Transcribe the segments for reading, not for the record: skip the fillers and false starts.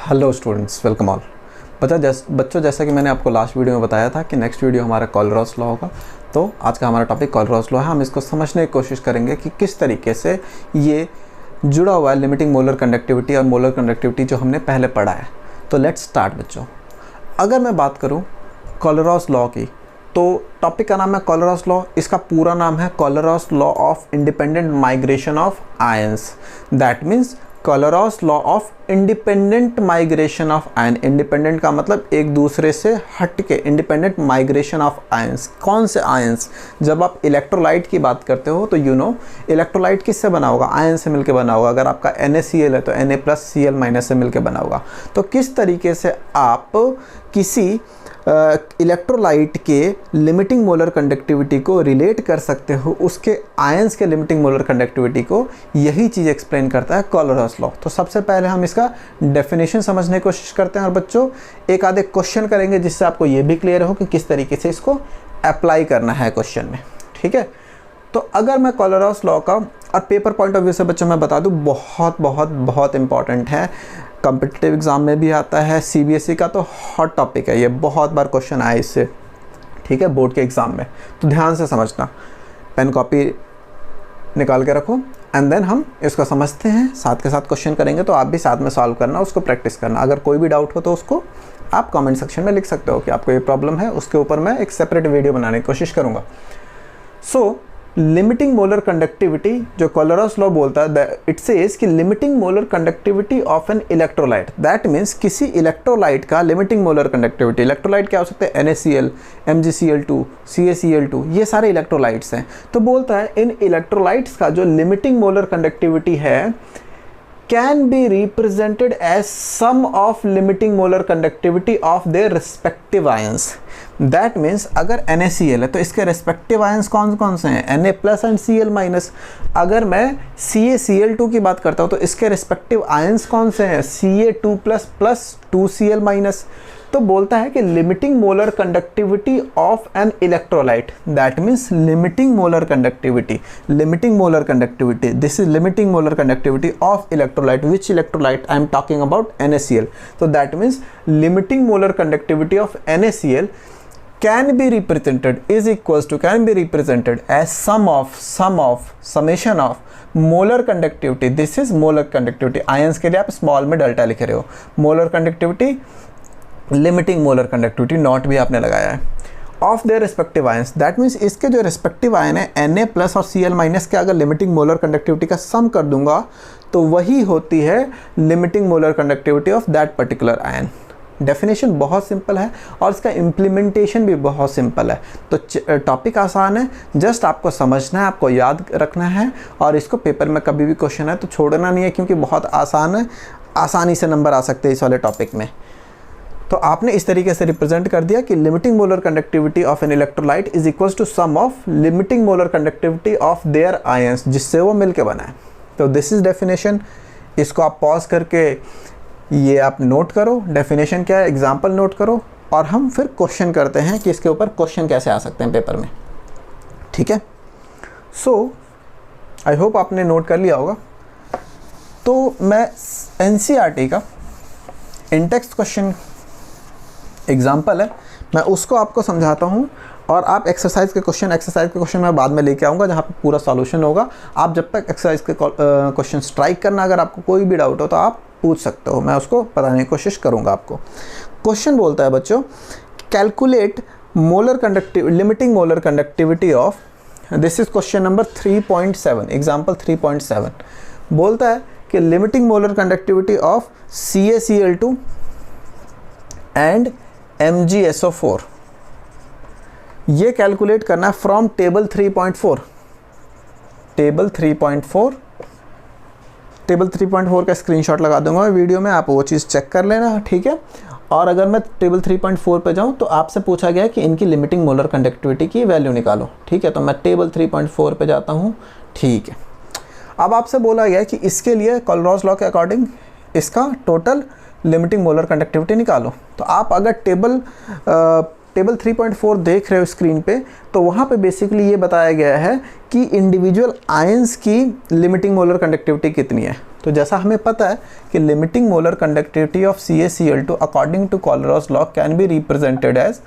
Hello students, welcome all. बच्चों, जैसा कि मैंने आपको लास्ट वीडियो में बताया था कि नेक्स्ट वीडियो हमारा कोलरॉस लॉ होगा। तो आज का हमारा टॉपिक कोलरॉस लॉ है। हम इसको समझने की कोशिश करेंगे कि किस तरीके से ये जुड़ा हुआ है लिमिटिंग मोलर कंडक्टिविटी और मोलर कंडक्टिविटी जो हमने पहले पढ़ा है। तो लेट्स स्टार्ट बच्चों। अगर मैं बात करूँ कोलरॉस लॉ की, तो टॉपिक का नाम है कोलरॉस लॉ। इसका पूरा नाम है कोलरॉस law of independent migration of ions. That means कोलरॉस law of independent migration of ion. Independent का मतलब एक दूसरे से हट के, इंडिपेंडेंट माइग्रेशन ऑफ आयंस। कौन से आयंस? जब आप इलेक्ट्रोलाइट की बात करते हो तो इलेक्ट्रोलाइट किससे बना होगा? आयन से मिलकर बना होगा। अगर आपका NaCl है तो Na+Cl- से मिलकर बना होगा। तो किस तरीके से आप किसी इलेक्ट्रोलाइट के लिमिटिंग मोलर कंडक्टिविटी को रिलेट कर सकते हो उसके आयंस के लिमिटिंग मोलर कंडक्टिविटी को, यही चीज़ एक्सप्लेन करता है कोलरॉस लॉ। तो सबसे पहले हम इसका डेफिनेशन समझने की कोशिश करते हैं और बच्चों एक आधे क्वेश्चन करेंगे जिससे आपको ये भी क्लियर हो कि किस तरीके से इसको अप्लाई करना है क्वेश्चन में। ठीक है, तो अगर मैं कोलरॉस लॉ का और पेपर पॉइंट ऑफ व्यू से बच्चों मैं बता दूं, बहुत बहुत बहुत इंपॉर्टेंट है। कॉम्पिटिटिव एग्जाम में भी आता है, CBSE का तो हॉट टॉपिक है ये, बहुत बार क्वेश्चन आया इससे। ठीक है, बोर्ड के एग्ज़ाम में। तो ध्यान से समझना, पेन कॉपी निकाल के रखो एंड देन हम इसको समझते हैं, साथ के साथ क्वेश्चन करेंगे। तो आप भी साथ में सॉल्व करना, उसको प्रैक्टिस करना। अगर कोई भी डाउट हो तो उसको आप कमेंट सेक्शन में लिख सकते हो कि आपको ये प्रॉब्लम है। उसके ऊपर मैं एक सेपरेट वीडियो बनाने की कोशिश करूँगा। सो लिमिटिंग मोलर कंडक्टिविटी जो कोलरॉस लॉ बोलता है, इट सेज कि limiting molar conductivity of an electrolyte. That means किसी इलेक्ट्रोलाइट का लिमिटिंग मोलर कंडक्टिविटी। इलेक्ट्रोलाइट क्या हो सकते हैं? NaCl, MgCl2, CaCl2, ये सारे इलेक्ट्रोलाइट्स हैं। तो बोलता है इन इलेक्ट्रोलाइट्स का जो लिमिटिंग मोलर कंडक्टिविटी है can be represented as sum of limiting molar conductivity of their respective ions. That means अगर NaCl है तो इसके respective ions कौन कौन से हैं? Na+ and Cl-। अगर मैं CaCl2 की बात करता हूँ तो इसके respective ions कौन से हैं? Ca2+ 2Cl-। तो बोलता है कि limiting molar conductivity of an electrolyte, that means limiting molar conductivity, this is limiting molar conductivity of electrolyte. Which electrolyte? I am talking about NaCl। तो that means limiting molar conductivity of NaCl can be represented as sum of summation of molar conductivity. This is molar conductivity. Ions के लिए आप small में delta लिख रहे हो। Molar conductivity, limiting molar conductivity not भी आपने लगाया है, of their respective ions. That means इसके जो रिस्पेक्टिव आयन है Na+ और Cl- के अगर लिमिटिंग मोलर कंडक्टिविटी का सम कर दूंगा तो वही होती है limiting molar conductivity of that particular ion. Definition बहुत सिंपल है और इसका इम्प्लीमेंटेशन भी बहुत सिंपल है। तो टॉपिक आसान है, जस्ट आपको समझना है, आपको याद रखना है और इसको पेपर में कभी भी क्वेश्चन है तो छोड़ना नहीं है, क्योंकि बहुत आसान है, आसानी से नंबर आ सकते हैं इस वाले टॉपिक में। तो आपने इस तरीके से रिप्रेजेंट कर दिया कि limiting molar conductivity of an electrolyte is equals to sum of limiting molar conductivity of their ions, जिससे वो मिलके बना है। तो दिस इज डेफिनेशन। इसको आप पॉज करके ये आप नोट करो, डेफिनेशन क्या है, एग्जाम्पल नोट करो और हम फिर क्वेश्चन करते हैं कि इसके ऊपर क्वेश्चन कैसे आ सकते हैं पेपर में। ठीक है, सो आई होप आपने नोट कर लिया होगा। तो मैं NCERT का इंटेक्स्ट क्वेश्चन एग्जाम्पल है, मैं उसको आपको समझाता हूँ और आप एक्सरसाइज के क्वेश्चन मैं बाद में लेके आऊँगा जहाँ पे पूरा सॉल्यूशन होगा। आप जब तक एक्सरसाइज के क्वेश्चन स्ट्राइक करना, अगर आपको कोई भी डाउट हो तो आप पूछ सकते हो, मैं उसको बताने की कोशिश करूँगा आपको। क्वेश्चन बोलता है बच्चों, calculate limiting molar conductivity of, this is question number 3.7, example 3.7 बोलता है कि limiting molar conductivity of CaCl2 and MgSO4 ये कैलकुलेट करना है फ्रॉम टेबल 3.4। टेबल 3.4 का स्क्रीनशॉट लगा दूंगा मैं वीडियो में, आप वो चीज़ चेक कर लेना। ठीक है, और अगर मैं टेबल 3.4 पे जाऊं तो आपसे पूछा गया है कि इनकी लिमिटिंग मोलर कंडक्टिविटी की वैल्यू निकालो। ठीक है, तो मैं टेबल 3.4 पे जाता हूं। ठीक है, अब आपसे बोला गया है कि इसके लिए कोलरॉस लॉ के अकॉर्डिंग इसका टोटल लिमिटिंग मोलर कंडक्टिविटी निकालो। तो आप अगर टेबल 3.4 देख रहे हो स्क्रीन पे, तो वहाँ पे बेसिकली ये बताया गया है कि इंडिविजुअल आयंस की लिमिटिंग मोलर कंडक्टिविटी कितनी है। तो जैसा हमें पता है कि limiting molar conductivity of CaCl2 according to Kohlrausch law can be represented as,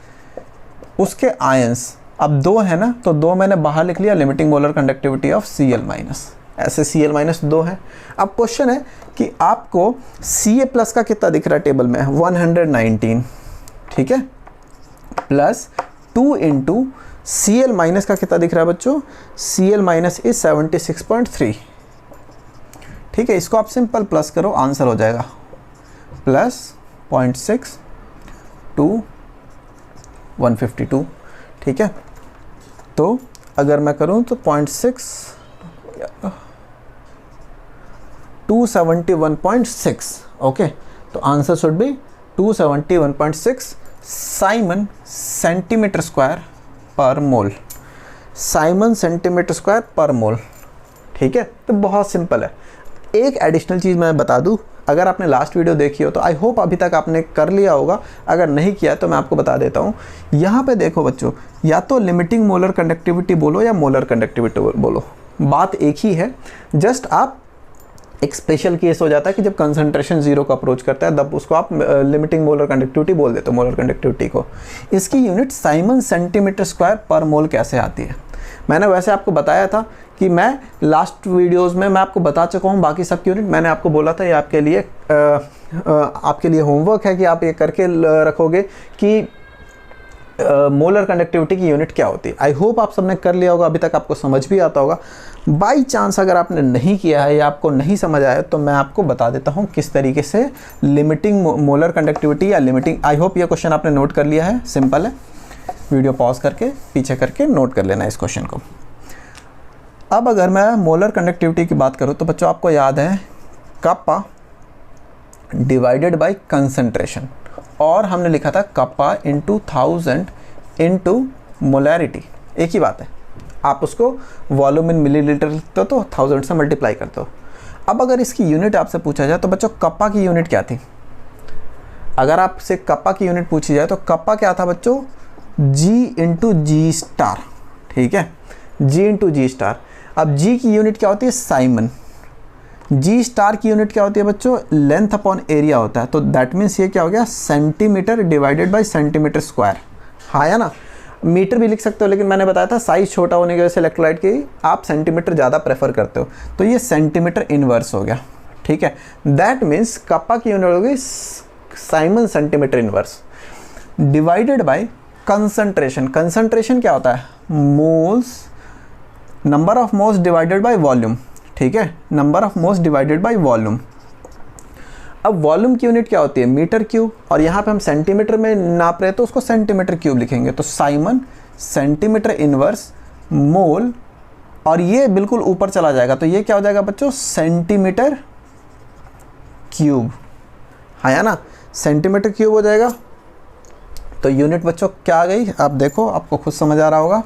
उसके आयंस अब 2 है ना, तो 2 मैंने बाहर लिख लिया, limiting molar conductivity of Cl-, ऐसे Cl- 2 है। अब क्वेश्चन है कि आपको Ca+ का कितना दिख रहा है टेबल में, 119, ठीक है, प्लस 2 इंटू Cl- का कितना दिख रहा है बच्चों, Cl- इज 76.3, ठीक है। इसको आप सिंपल प्लस करो, आंसर हो जाएगा प्लस 0.6 टू 152, ठीक है। तो अगर मैं करूं तो 0.6 271.6, ओके, तो answer should be 271.6 Simon centimetre square पर मोल, साइमन सेंटीमीटर स्क्वायर पर मोल, ठीक है। तो बहुत सिंपल है। एक एडिशनल चीज़ मैं बता दूं, अगर आपने लास्ट वीडियो देखी हो तो आई होप अभी तक आपने कर लिया होगा, अगर नहीं किया तो मैं आपको बता देता हूँ। यहाँ पे देखो बच्चों, या तो लिमिटिंग मोलर कंडक्टिविटी बोलो या मोलर कंडक्टिविटी बोलो, बात एक ही है। जस्ट आप एक स्पेशल केस हो जाता है कि जब कंसंट्रेशन 0 को अप्रोच करता है, तब उसको आप लिमिटिंग मोलर कंडक्टिविटी बोल देते हो, मोलर कंडक्टिविटी को। इसकी यूनिट साइमन सेंटीमीटर स्क्वायर पर मोल कैसे आती है, मैंने वैसे आपको बताया था कि मैं लास्ट वीडियोस में मैं आपको बता चुका हूँ बाकी सब की यूनिट। मैंने आपको बोला था ये आपके लिए होमवर्क है कि आप ये करके रखोगे कि मोलर कंडक्टिविटी की यूनिट क्या होती है। आई होप आप सबने कर लिया होगा, अभी तक आपको समझ भी आता होगा। बाई चांस अगर आपने नहीं किया है या आपको नहीं समझ आया तो मैं आपको बता देता हूँ किस तरीके से लिमिटिंग मोलर कंडक्टिविटी या लिमिटिंग, आई होप ये क्वेश्चन आपने नोट कर लिया है, सिंपल है। वीडियो पॉज करके पीछे करके नोट कर लेना इस क्वेश्चन को। अब अगर मैं मोलर कंडक्टिविटी की बात करूँ तो बच्चों आपको याद है कप्पा डिवाइडेड बाय कंसंट्रेशन, और हमने लिखा था कप्पा इंटू 1000 इंटू मोलैरिटी, एक ही बात है। आप उसको वॉल्यूम इन मिलीलीटर लिखते हो तो 1000 से मल्टीप्लाई करते हो। अब अगर इसकी यूनिट आपसे पूछा जाए तो बच्चों कप्पा की यूनिट क्या थी, अगर आपसे कप्पा की यूनिट पूछी जाए तो कप्पा क्या था बच्चों, G इंटू जी स्टार, ठीक है, G इंटू जी स्टार। अब G की यूनिट क्या होती है, साइमन। G स्टार की यूनिट क्या होती है बच्चों, लेंथ अपॉन एरिया होता है। तो दैट मीन्स ये क्या हो गया, centimetre divided by centimetre square, हाँ या ना। मीटर भी लिख सकते हो, लेकिन मैंने बताया था साइज छोटा होने की वजह से इलेक्ट्रोलाइट की आप सेंटीमीटर ज़्यादा प्रेफर करते हो, तो ये सेंटीमीटर इनवर्स हो गया, ठीक है। दैट मीन्स कप्पा की यूनिट होगी Simon centimetre inverse divided by concentration. Concentration क्या होता है, moles, number of moles divided by volume, ठीक है, number of moles divided by volume. अब वॉल्यूम की यूनिट क्या होती है, मीटर क्यूब, और यहाँ पे हम सेंटीमीटर में नाप रहे हैं तो उसको सेंटीमीटर क्यूब लिखेंगे। तो साइमन सेंटीमीटर इनवर्स मोल, और ये बिल्कुल ऊपर चला जाएगा तो ये क्या हो जाएगा बच्चों, सेंटीमीटर क्यूब, हाँ या ना, सेंटीमीटर क्यूब हो जाएगा। तो यूनिट बच्चों क्या आ गई, आप देखो, आपको खुद समझ आ रहा होगा।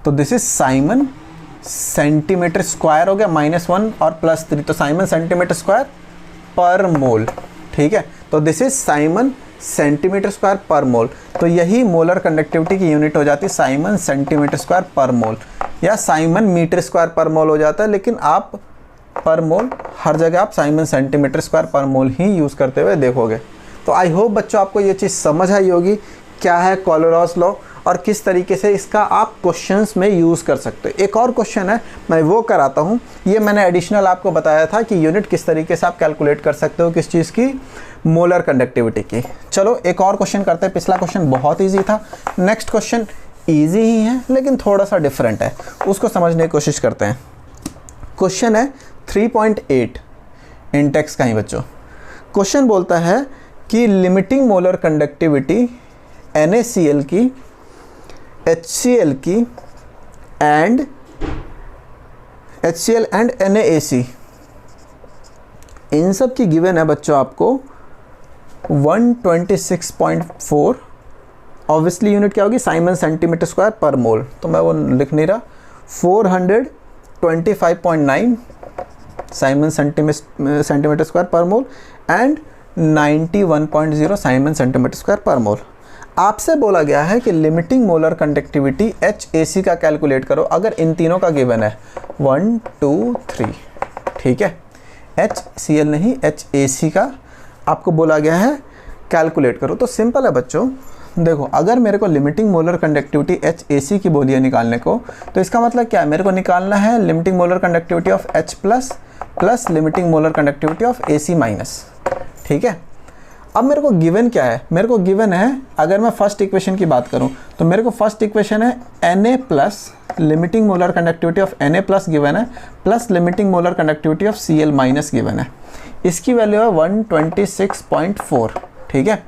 तो this is Simon centimetre square हो गया, -1 और +3, तो साइमन सेंटीमीटर स्क्वायर पर मोल, ठीक है। तो this is Simon centimetre square पर मोल। तो यही मोलर कंडक्टिविटी की यूनिट हो जाती है, साइमन सेंटीमीटर स्क्वायर पर मोल, या साइमन मीटर स्क्वायर पर मोल हो जाता है, लेकिन आप पर मोल हर जगह आप साइमन सेंटीमीटर स्क्वायर पर मोल ही यूज़ करते हुए देखोगे। तो आई होप बच्चों आपको ये चीज़ समझ आई होगी, क्या है कोलरॉस लॉ और किस तरीके से इसका आप क्वेश्चंस में यूज़ कर सकते हो। एक और क्वेश्चन है, मैं वो कराता हूँ, ये मैंने एडिशनल आपको बताया था कि यूनिट किस तरीके से आप कैलकुलेट कर सकते हो किस चीज़ की, मोलर कंडक्टिविटी की। चलो एक और क्वेश्चन करते हैं, पिछला क्वेश्चन बहुत ईजी था, नेक्स्ट क्वेश्चन ईजी ही है लेकिन थोड़ा सा डिफरेंट है, उसको समझने की कोशिश करते हैं। क्वेश्चन है 3.8 इंटेक्स का ही बच्चों। क्वेश्चन बोलता है कि लिमिटिंग मोलर कंडक्टिविटी NaCl की, HCl की एंड HCl एंड NaAC, इन सब की गिवन है बच्चों आपको 126.4। ऑब्वियसली यूनिट क्या होगी, साइमन सेंटीमीटर स्क्वायर पर मोल, तो मैं वो लिख नहीं रहा, 425.9 साइमन सेंटीमीटर स्क्वायर पर mole and 91.0 Simon centimetre square पर मोल। आपसे बोला गया है कि लिमिटिंग मोलर कंडक्टिविटी HAC का कैलकुलेट करो अगर इन तीनों का गिवन है 1 2 3, ठीक है। HCl नहीं, HAC का आपको बोला गया है कैलकुलेट करो। तो सिंपल है बच्चों, देखो अगर मेरे को लिमिटिंग मोलर कंडक्टिविटी HAC की बोली है निकालने को, तो इसका मतलब क्या है, मेरे को निकालना है limiting molar conductivity of H plus limiting molar conductivity of AC minus, ठीक है। अब मेरे को गिवन क्या है, मेरे को गिवन है, अगर मैं फर्स्ट इक्वेशन की बात करूं तो मेरे को फर्स्ट इक्वेशन है Na plus limiting molar conductivity of Na plus given है plus limiting molar conductivity of Cl minus given है। इसकी वैल्यू है 126.4, ठीक है।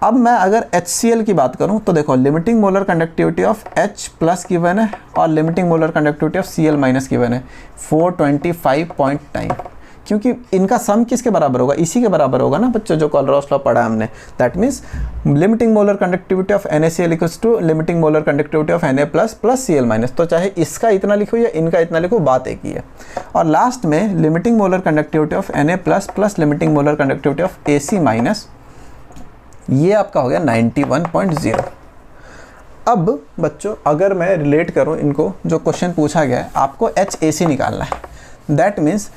अब मैं अगर HCl की बात करूं तो देखो limiting molar conductivity of H plus given है और limiting molar conductivity of Cl minus given है 425.9, क्योंकि इनका सम किसके बराबर होगा, इसी के बराबर होगा ना बच्चों, जो कोलरॉस लॉ पढ़ा हमने। That means limiting molar conductivity of NaCl equals to limiting molar conductivity of Na plus Cl minus. तो चाहे इसका इतना लिखो या इनका इतना लिखो, बात एक ही है। और लास्ट में limiting molar conductivity of Na plus limiting molar conductivity of AC minus, ये आपका हो गया 91.0। अब बच्चों अगर मैं रिलेट करूं इनको, जो क्वेश्चन पूछा गया है आपको HAC निकालना है। दैट मीन्स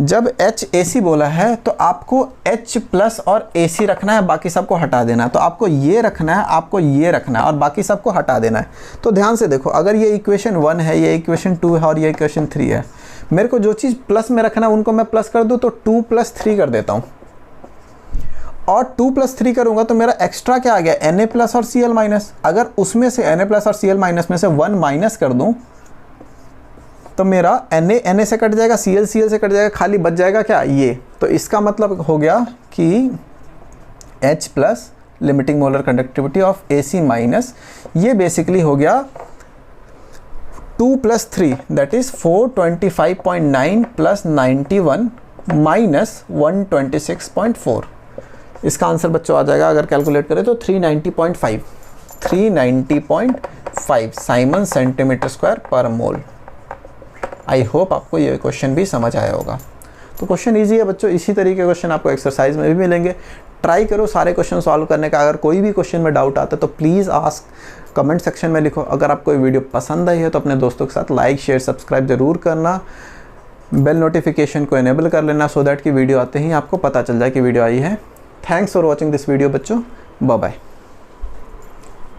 जब HAC बोला है तो आपको H प्लस और AC रखना है, बाकी सबको हटा देना है। तो आपको ये रखना है, आपको ये रखना है और बाकी सबको हटा देना है। तो ध्यान से देखो, अगर ये इक्वेशन 1 है, ये इक्वेशन 2 है और ये इक्वेशन 3 है, मेरे को जो चीज़ प्लस में रखना है उनको मैं प्लस कर दूँ तो 2 + 3 कर देता हूँ। और 2 + 3 करूँगा तो मेरा एक्स्ट्रा क्या आ गया, Na प्लस और Cl माइनस। अगर उसमें से Na प्लस और Cl माइनस में से 1 माइनस कर दूँ तो मेरा Na से कट जाएगा, Cl से कट जाएगा, खाली बच जाएगा क्या, ये। तो इसका मतलब हो गया कि H plus limiting molar conductivity of AC minus, ये बेसिकली हो गया 2 + 3 दैट इज़ 425.9 + 91 माइनस 126.4। इसका आंसर बच्चों आ जाएगा अगर कैलकुलेट करें तो 390.5 साइमन सेंटीमीटर स्क्वायर पर मोल। आई होप आपको ये क्वेश्चन भी समझ आया होगा। तो क्वेश्चन इजी है बच्चों, इसी तरीके के क्वेश्चन आपको एक्सरसाइज में भी मिलेंगे। ट्राई करो सारे क्वेश्चन सॉल्व करने का। अगर कोई भी क्वेश्चन में डाउट आता है तो प्लीज़ आस्क, कमेंट सेक्शन में लिखो। अगर आपको ये वीडियो पसंद आई है तो अपने दोस्तों के साथ लाइक शेयर सब्सक्राइब ज़रूर करना, बेल नोटिफिकेशन को इनेबल कर लेना सो दैट कि वीडियो आते ही आपको पता चल जाए कि वीडियो आई है। Thanks for watching this video बच्चों, बाय बाय।